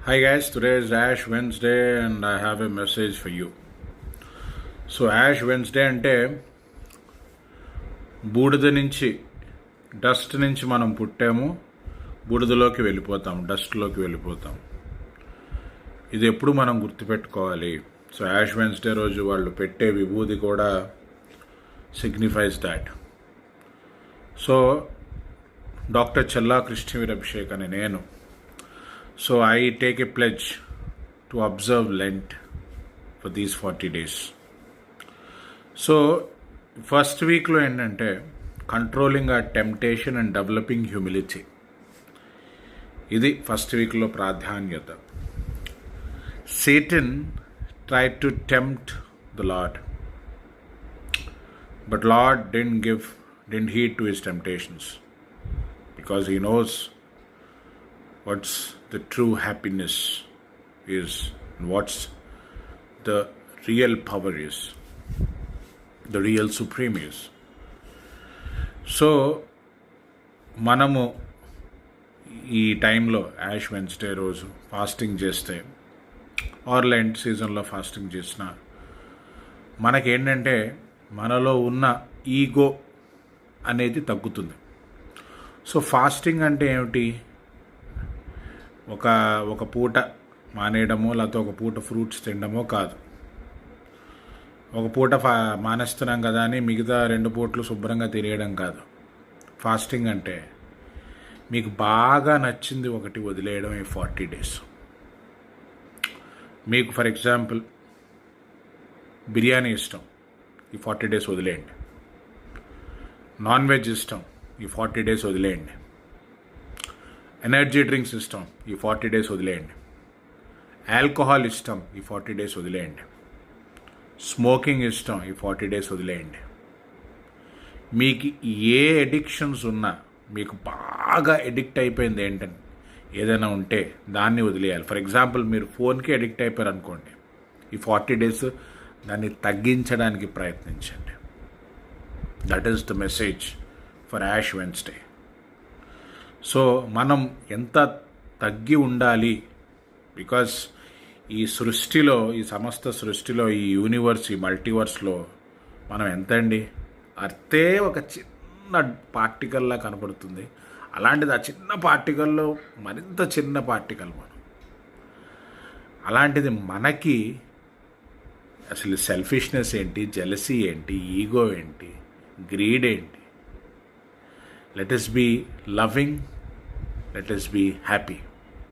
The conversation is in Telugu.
Hi guys, today is Ash Wednesday and I have a message for you. So Ash Wednesday అంటే బూడిద నుంచి డస్ట్ నుంచి మనం పుట్టాము, బూడిదలోకి వెళ్ళిపోతాం, డస్ట్లోకి వెళ్ళిపోతాం. ఇది ఎప్పుడు మనం గుర్తుపెట్టుకోవాలి. సో యాష్ వెన్స్డే రోజు వాళ్ళు పెట్టే విభూది కూడా సిగ్నిఫైస్ దాట్. సో డాక్టర్ చెల్లా కృష్ణవీర్ అభిషేక్ అని నేను. So I take a pledge to observe Lent for these 40 days. So first weekలో ఏంటంటే controlling our temptation and developing humility. ఇది ఫస్ట్ వీక్లో ప్రాధాన్యత. Satan tried to tempt the Lord, but Lord didn't heed to his temptations because he knows what's the true happiness is and what's the real power is, the real supreme is. So మనము ఈ టైంలో యాష్ వెన్స్డే రోజు ఫాస్టింగ్ చేస్తే ఆర్ లెంట్ సీజన్లో ఫాస్టింగ్ చేసిన మనకేంటంటే మనలో ఉన్న ఈగో అనేది తగ్గుతుంది. సో ఫాస్టింగ్ అంటే ఏమిటి? ఒక పూట మానేయడమో లేకపోతే ఒక పూట ఫ్రూట్స్ తినడమో కాదు. ఒక పూట మానేస్తున్నాం కదా అని మిగతా 2 పూటలు శుభ్రంగా తినేయడం కాదు. ఫాస్టింగ్ అంటే మీకు బాగా నచ్చింది ఒకటి వదిలేయడం ఈ 40 days. మీకు ఫర్ ఎగ్జాంపుల్ బిర్యానీ ఇష్టం, ఈ 40 days వదిలేయండి. నాన్ వెజ్ ఇష్టం, ఈ 40 days వదిలేయండి. ఎనర్జీ డ్రింక్స్ ఇష్టం, ఈ 40 days వదిలేయండి. ఆల్కహాల్ ఇష్టం, ఈ 40 days వదిలేయండి. స్మోకింగ్ ఇష్టం, ఈ 40 days వదిలేయండి. మీకు ఏ ఎడిక్షన్స్ ఉన్నా, మీకు బాగా ఎడిక్ట్ అయిపోయింది ఏంటని ఏదైనా ఉంటే దాన్ని వదిలేయాలి. ఫర్ ఎగ్జాంపుల్ మీరు ఫోన్కి ఎడిక్ట్ అయిపోయారు అనుకోండి, ఈ 40 days దాన్ని తగ్గించడానికి ప్రయత్నించండి. That is the message for Ash Wednesday. So మనం ఎంత తగ్గి ఉండాలి, బికాస్ ఈ సృష్టిలో, ఈ సమస్త సృష్టిలో, ఈ యూనివర్స్, ఈ మల్టీవర్స్లో మనం ఎంత అండి? అర్తే ఒక చిన్న పార్టికల్లా కనపడుతుంది. అలాంటిది ఆ చిన్న పార్టికల్లో మరింత చిన్న పార్టికల్ మనం. అలాంటిది మనకి అసలు సెల్ఫిష్నెస్ ఏంటి, జెలసీ ఏంటి, ఈగో ఏంటి, గ్రీడ్ ఏంటి? Let us be loving, let us be happy.